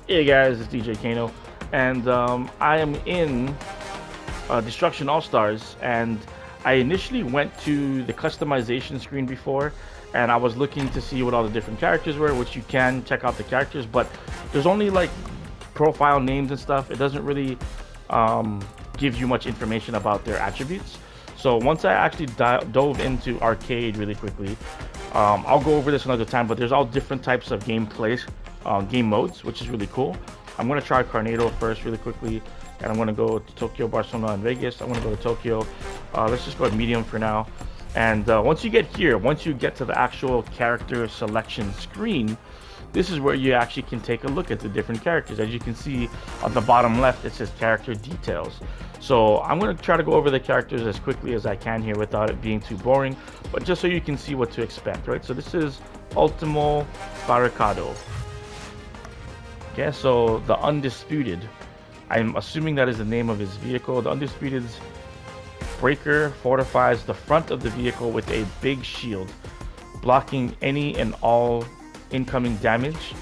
Hey guys, it's DJ Kano, and I am in Destruction All Stars, and I initially went to the customization screen before, and I was looking to see what all the different characters were, which you can check out the characters, but there's only like profile names and stuff. It doesn't really um, give you much information about their attributes. So once I actually dove into arcade really quickly, I'll go over this another time, but there's all different types of gameplay, game modes, which is really cool. I'm going to try Carnado first really quickly, and I'm going to go to Tokyo, Barcelona, and Vegas. I'm going to go to Tokyo. Let's just go with medium for now. And once you get here, once you get to the actual character selection screen, this is where you actually can take a look at the different characters. As you can see on the bottom left, it says character details. So I'm going to try to go over the characters as quickly as I can here without it being too boring, but just so you can see what to expect, right? So this is Ultimo Barricado. Okay, so the Undisputed. I'm assuming that is the name of his vehicle. The Undisputed's breaker fortifies the front of the vehicle with a big shield, blocking any and all incoming damage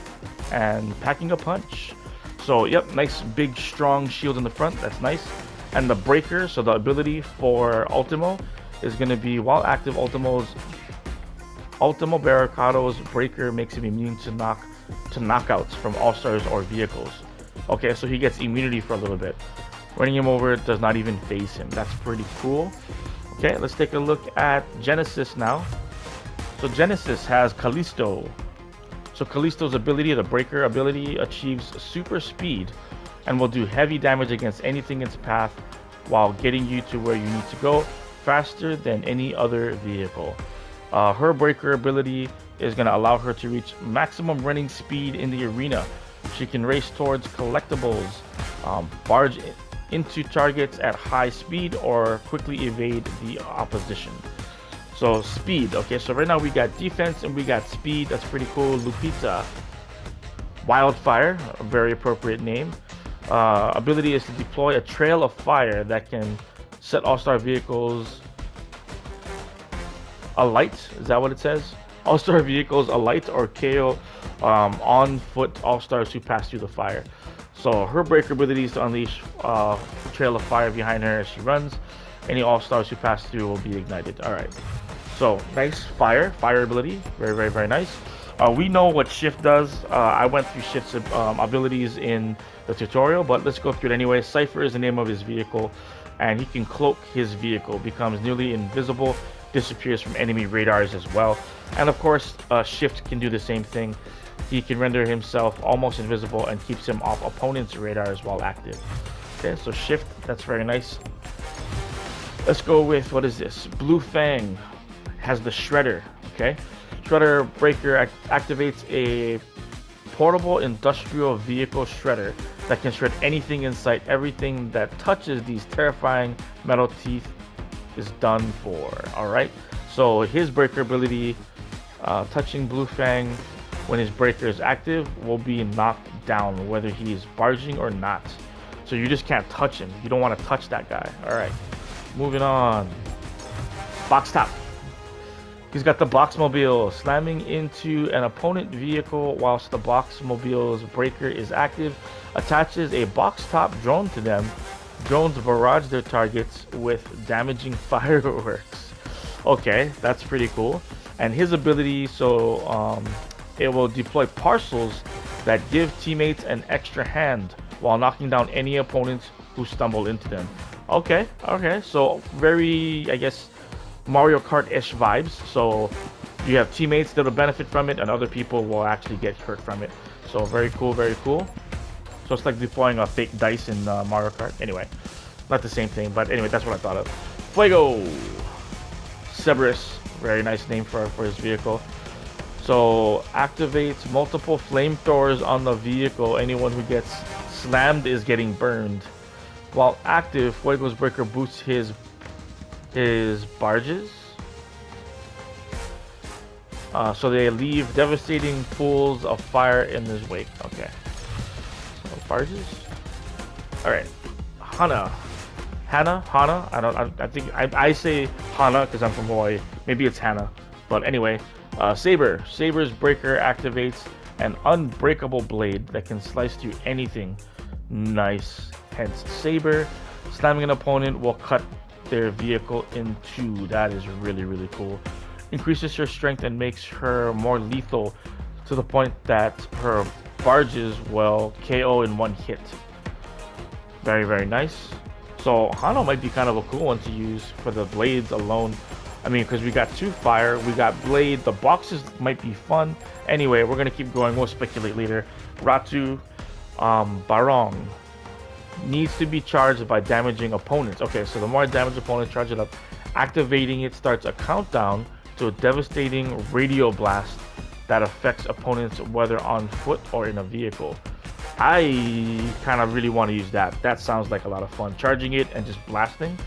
and packing a punch. So yep, nice big strong shield in the front. That's nice. And the breaker, so the ability for Ultimo is going to be while active, Ultimo Barricado's breaker makes him immune to knockouts from All-Stars or vehicles. Okay, so he gets immunity for a little bit. Running him over does not even phase him. That's pretty cool. Okay, let's take a look at Genesis now. So Genesis has Callisto. So Callisto's ability, the breaker ability, achieves super speed and will do heavy damage against anything in its path while getting you to where you need to go faster than any other vehicle. Her breaker ability is going to allow her to reach maximum running speed in the arena. She can race towards collectibles, barge into targets at high speed, or quickly evade the opposition. So speed, okay, so right now we got defense and we got speed. That's pretty cool. Lupita. Wildfire, a very appropriate name. Ability is to deploy a trail of fire that can set all-star vehicles alight. Is that what it says? All-star vehicles alight or KO on foot all-stars who pass through the fire. So her breaker ability is to unleash a trail of fire behind her as she runs. Any all-stars who pass through will be ignited. All right. So nice fire ability. Very, very, very nice. We know what Shift does. I went through Shift's abilities in the tutorial, but let's go through it anyway. Cypher is the name of his vehicle, and he can cloak his vehicle, becomes nearly invisible, disappears from enemy radars as well. And of course, Shift can do the same thing. He can render himself almost invisible and keeps him off opponents' radars while active. Okay, so Shift, that's very nice. Let's go with, what is this? Blue Fang has the Shredder, okay? Shredder breaker activates a portable industrial vehicle shredder that can shred anything in sight. Everything that touches these terrifying metal teeth is done for. All right, so his breaker ability, touching Blue Fang when his breaker is active, will be knocked down whether he is barging or not. So you just can't touch him. You don't want to touch that guy. All right, moving on. Box Top. He's got the Boxmobile, slamming into an opponent vehicle whilst the Boxmobile's breaker is active, attaches a box top drone to them. Drones barrage their targets with damaging fireworks. Okay, that's pretty cool. And his ability, so it will deploy parcels that give teammates an extra hand while knocking down any opponents who stumble into them. Okay, so very, I guess, Mario Kart-ish vibes. So you have teammates that'll benefit from it and other people will actually get hurt from it. So very cool, very cool. So it's like deploying a fake dice in Mario Kart. Anyway, not the same thing, but anyway, that's what I thought of. Fuego! Cerberus, very nice name for his vehicle. So activates multiple flamethrowers on the vehicle. Anyone who gets slammed is getting burned. While active, Fuego's breaker boosts his barges, so they leave devastating pools of fire in his wake. Okay, so barges. All right, Hana. I think I say Hana because I'm from Hawaii. Maybe it's Hana, but anyway, Saber's breaker activates an unbreakable blade that can slice through anything. Nice. Hence saber. Slamming an opponent will cut their vehicle in two. That is really, really cool. Increases her strength and makes her more lethal to the point that her barges will KO in one hit. Very, very nice. So Hano might be kind of a cool one to use for the blades alone. I mean, because we got 2 fire, we got blade, the boxes might be fun. Anyway, we're going to keep going, we'll speculate later. Ratu Barong needs to be charged by damaging opponents. Okay, so the more I damage opponents, charge it up. Activating it starts a countdown to a devastating radio blast that affects opponents whether on foot or in a vehicle. I kind of really want to use that. That sounds like a lot of fun. Charging it and just blasting.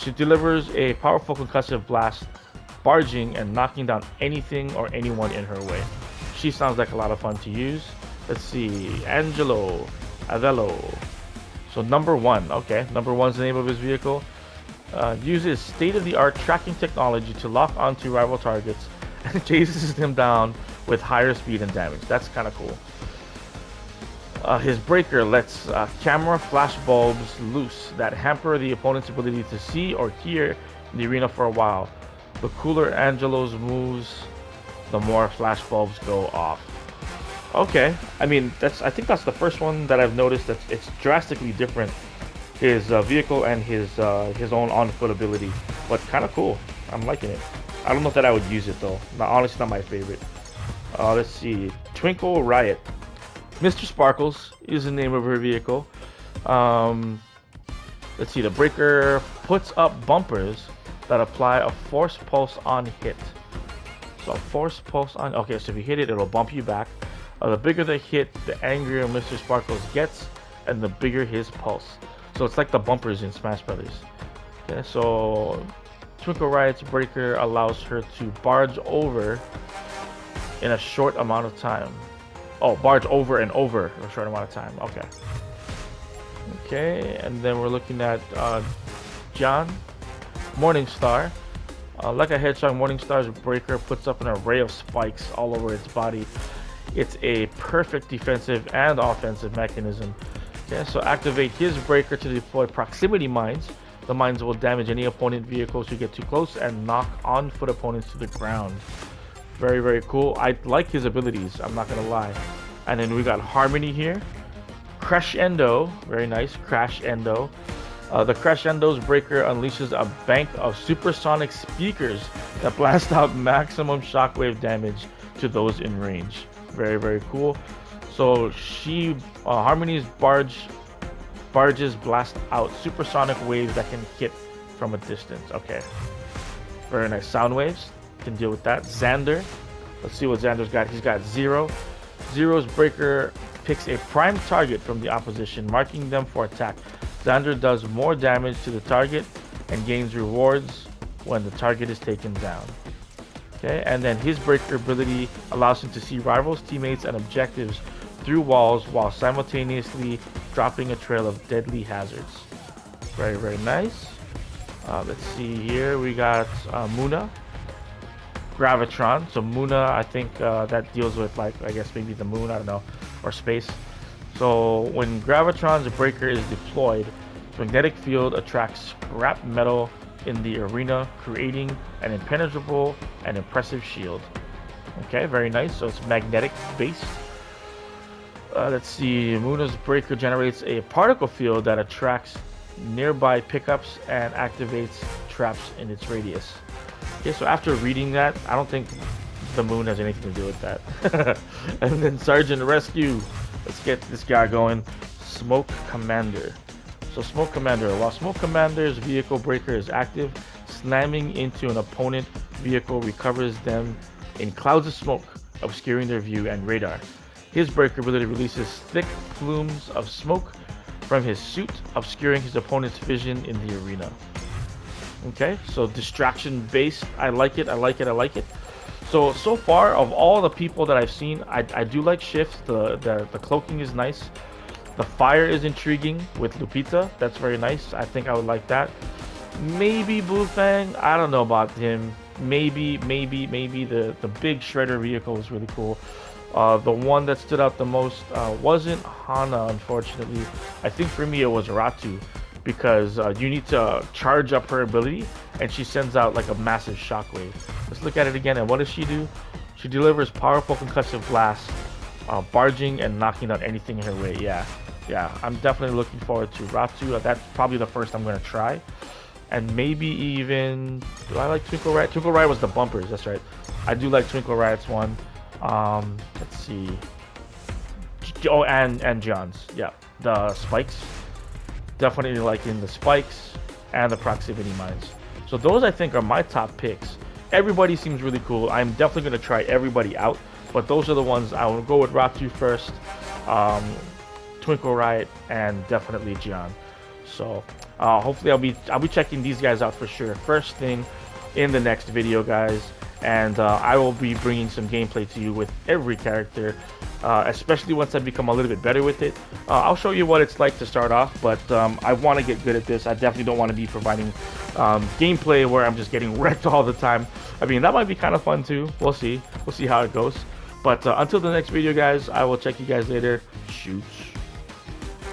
She delivers a powerful concussive blast, barging and knocking down anything or anyone in her way. She sounds like a lot of fun to use. Let's see, Angelo Avello. So number 1, okay, number 1's the name of his vehicle. Uses state-of-the-art tracking technology to lock onto rival targets and chases them down with higher speed and damage. That's kind of cool. His breaker lets camera flash bulbs loose that hamper the opponent's ability to see or hear in the arena for a while. The cooler Angelo's moves, the more flash bulbs go off. Okay, I mean, I think that's the first one that I've noticed that it's drastically different. His vehicle and his own on-foot ability, but kind of cool. I'm liking it. I don't know that I would use it though. Honestly, not my favorite. Let's see, Twinkle Riot. Mr. Sparkles is the name of her vehicle. Let's see, the breaker puts up bumpers that apply a force pulse on hit. So a force pulse on, okay, so if you hit it, it'll bump you back. The bigger the hit, the angrier Mr. Sparkles gets, and the bigger his pulse. So it's like the bumpers in Smash Brothers. Okay, so Twinkle Riot's breaker allows her to barge over in a short amount of time. Oh, barge over and over in a short amount of time. Okay. Okay, and then we're looking at John Morningstar. Like a hedgehog, Morningstar's breaker puts up an array of spikes all over its body. It's a perfect defensive and offensive mechanism. Okay, so activate his breaker to deploy proximity mines. The mines will damage any opponent vehicles who get too close and knock on-foot opponents to the ground. Very, very cool. I like his abilities, I'm not gonna lie. And then we got Harmony here. Crescendo, very nice, Crescendo. The Crescendo's breaker unleashes a bank of supersonic speakers that blast out maximum shockwave damage to those in range. Very, very cool. So Harmony's barges blast out supersonic waves that can hit from a distance. Okay, very nice. Sound waves can deal with that. Xander, let's see what Xander's got. He's got Zero. Zero's breaker picks a prime target from the opposition, marking them for attack. Xander does more damage to the target and gains rewards when the target is taken down. Okay, and then his breaker ability allows him to see rivals, teammates, and objectives through walls while simultaneously dropping a trail of deadly hazards. Very, very nice. Let's see here. We got Muna. Gravitron. So Muna, I think that deals with, like, I guess maybe the moon, I don't know, or space. So when Gravitron's breaker is deployed, its magnetic field attracts scrap metal in the arena, creating an impenetrable and impressive shield. Okay, very nice. So it's magnetic based. Let's see, Muna's breaker generates a particle field that attracts nearby pickups and activates traps in its radius. Okay, so after reading that, I don't think the moon has anything to do with that. And then Sergeant Rescue. Let's get this guy going. Smoke Commander. So Smoke Commander, while Smoke Commander's vehicle breaker is active, slamming into an opponent vehicle recovers them in clouds of smoke, obscuring their view and radar. His breaker ability releases thick plumes of smoke from his suit, obscuring his opponent's vision in the arena. Okay, so distraction based. I like it, I like it, I like it. So far, of all the people that I've seen, I do like Shift. The cloaking is nice. The fire is intriguing with Lupita. That's very nice. I think I would like that. Maybe Blue Fang. I don't know about him. Maybe the big shredder vehicle is really cool. The one that stood out the most wasn't Hana, unfortunately. I think for me it was Ratu, because you need to charge up her ability, and she sends out like a massive shockwave. Let's look at it again, and what does she do? She delivers powerful concussive blasts, barging and knocking out anything in her way. Yeah, I'm definitely looking forward to Ratu. That's probably the first I'm going to try. And maybe even, do I like Twinkle Riot? Twinkle Riot was the bumpers, that's right. I do like Twinkle Riot's one. Let's see. Oh, and John's. Yeah, the spikes. Definitely liking the spikes and the proximity mines. So those, I think, are my top picks. Everybody seems really cool. I'm definitely going to try everybody out, but those are the ones I will go with. Ratu first, Twinkle Riot, and definitely Gian. So hopefully I'll be checking these guys out for sure first thing in the next video, guys. And I will be bringing some gameplay to you with every character, especially once I become a little bit better with it. I'll show you what it's like to start off, but I want to get good at this. I definitely don't want to be providing gameplay where I'm just getting wrecked all the time. I mean, that might be kind of fun too. We'll see how it goes. But until the next video, guys, I will check you guys later. Shoots.